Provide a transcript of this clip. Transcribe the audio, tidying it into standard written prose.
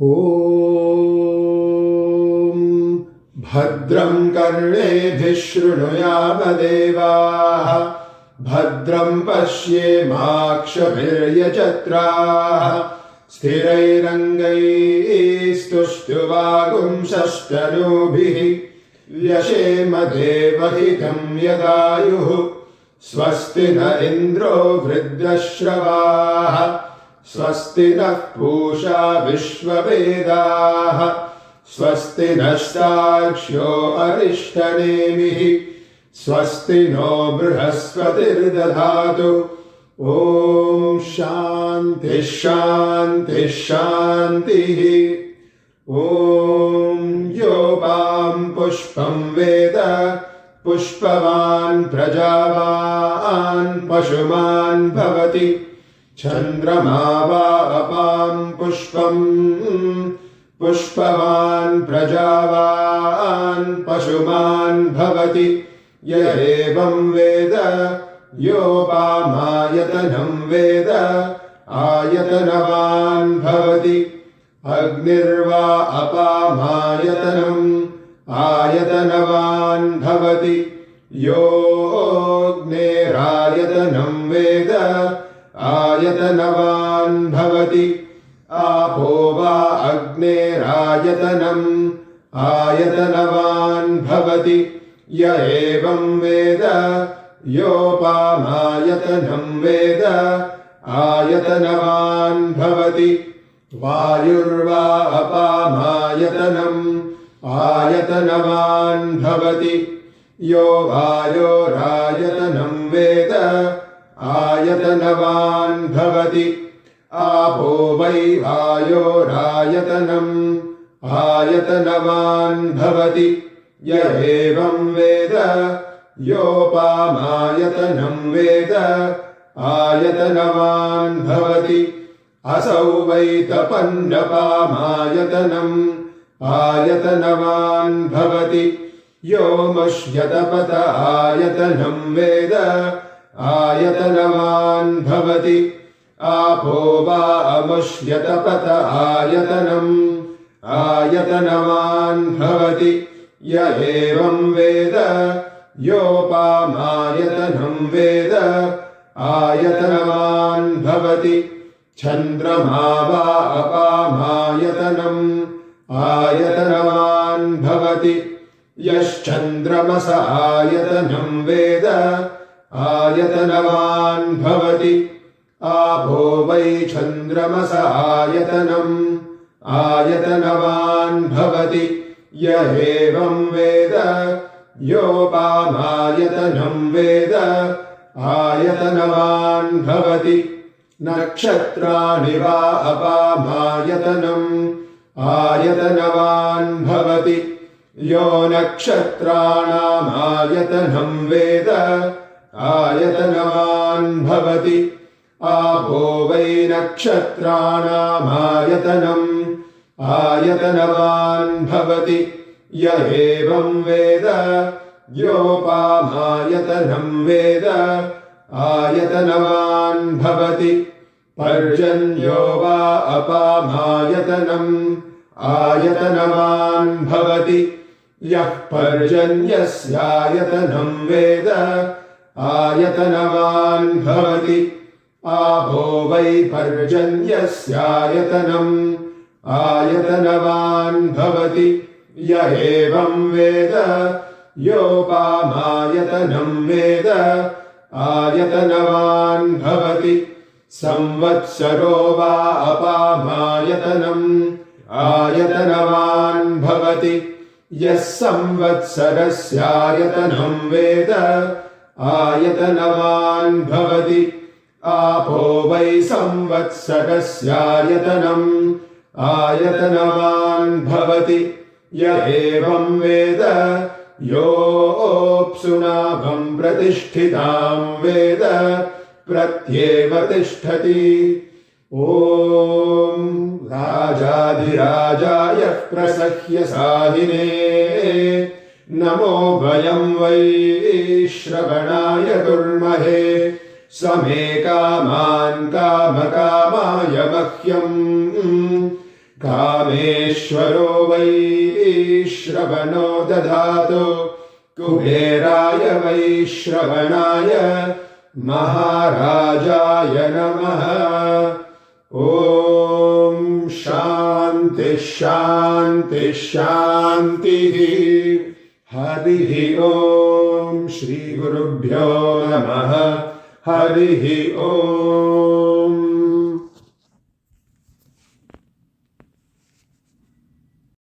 ॐ भद्रं कर्णेभिः शृणुयामदेवाः भद्रं पश्येमाक्षभिर्यजत्राः स्थिरैरङ्गैस्तुष्ट्वागुंसस्तनूभिः व्यशेम देवहितं यदायुः स्वस्ति न इन्द्रो वृद्धश्रवाः स्वस्ति नः पूषा विश्ववेदाः स्वस्ति नस्ताक्ष्यो अरिष्टनेमिः स्वस्ति नो बृहस्पतिर्दधातु ॐ शान्तिः शान्तिः शान्तिः ॐ यो वां पुष्पं वेद पुष्पवान् प्रजावान् पशुमान् भवति चन्द्रमा वा अपां पुष्पं पुष्पवान् प्रजावान् पशुमान् भवति य एवं वेद योपामायतनं वेद आयतनवान् भवति अग्निर्वा अपामायतनम् आयतनवान् भवति योऽग्नेरायतनं वेद आयतनवान् भवति आपो वा अग्नेरायतनम् आयतनवान् भवति य एवं वेद योपामायतनं वेद आयतनवान् भवति वायुर्वा अपामायतनम् आयतनवान् भवति यो वायोरायतनं वेद आयतनवान् भवति आपो वै वायोरायतनम् आयतनवान् भवति य एवं वेद योपामायतनं वेद आयतनवान् भवति असौ वै तपन्नपामायतनम् आयतनवान् भवति यो मुष्यतपत आयतनं वेद आयतनवान् भवति आपो वा अमुष्यतपत आयतनम् आयतनवान् भवति य एवं वेद योपामायतनं वेद आयतनवान् भवति चन्द्रमा वा अपामायतनम् आयतनवान् भवति यश्चन्द्रमस आयतनं वेद आयतनवान् भवति आपो वै चन्द्रमस आयतनम् आयतनवान् भवति य एवं वेद योपामायतनं वेद आयतनवान् भवति नक्षत्राणि वा अपामायतनम् आयतनवान् भवति यो नक्षत्राणामायतनं वेद आयतनवान् भवति आपो वै नक्षत्राणामायतनम् आयतनवान् भवति य एवं वेद योपामायतनं वेद आयतनवान् भवति पर्जन्यो वा अपामायतनम् आयतनवान् भवति यः पर्जन्यस्यायतनं वेद आयतनवान् भवति आपो वै पर्जन्यस्यायतनम् आयतनवान् भवति य एवं वेद योपामायतनं वेद आयतनवान् भवति संवत्सरो वा अपामायतनम् आयतनवान् भवति यः संवत्सरस्यायतनं वेद आयतनवान् भवति आपो वै संवत्सरस्यायतनम् आयतनवान् भवति य एवं वेद योऽप्सुनाभं प्रतिष्ठितां वेद प्रत्येव तिष्ठति ॐ राजाधिराजाय प्रसह्य साहिने नमो वयं वै श्रवणाय कुर्महे समे कामान् कामकामाय मह्यम् कामे महेश्वरो वैश्रवणो दधातु कुबेराय वैश्रवणाय महाराजाय नमः। ॐ शान्ति शान्ति शान्तिः। हरिः ॐ श्रीगुरुभ्यो नमः। हरिः ॐ।